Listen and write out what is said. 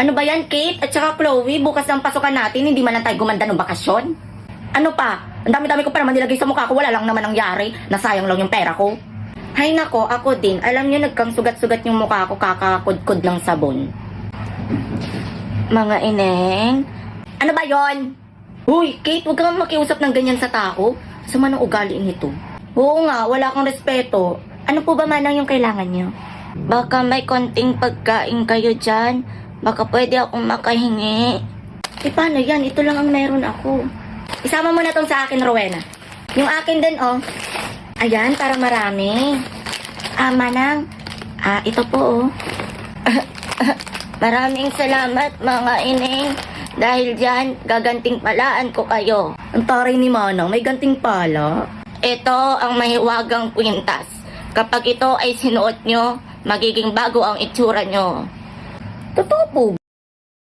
Ano ba yan, Kate? At saka Chloe, bukas ang pasukan natin, hindi man lang tayo gumanda ng bakasyon? Ano pa? Ang dami-dami ko pa naman nilagay sa mukha ko, wala lang naman nangyari. Nasayang lang yung pera ko. Hay nako, ako din. Alam nyo, nagkang sugat-sugat yung mukha ko, kakakudkod ng sabon. Mga ineng. Ano ba yon? Uy, Kate, huwag kang makiusap ng ganyan sa tao. Sama ng ugali nito. Oo nga, wala kang respeto. Ano po ba manang yung kailangan nyo? Baka may konting pagkain kayo dyan. Baka pwede akong makahingi. Eh paano yan? Ito lang ang meron ako. Isama mo na tong sa akin, Rowena. Yung akin din, oh. Ayan, para marami. Manang. Ito po, oh. Maraming salamat, mga ineng. Dahil dyan, gaganting palaan ko kayo. Ang taray ni Manang, may ganting pala. Ito ang mahiwagang kwintas. Kapag ito ay sinuot nyo, magiging bago ang itsura nyo. Totoo po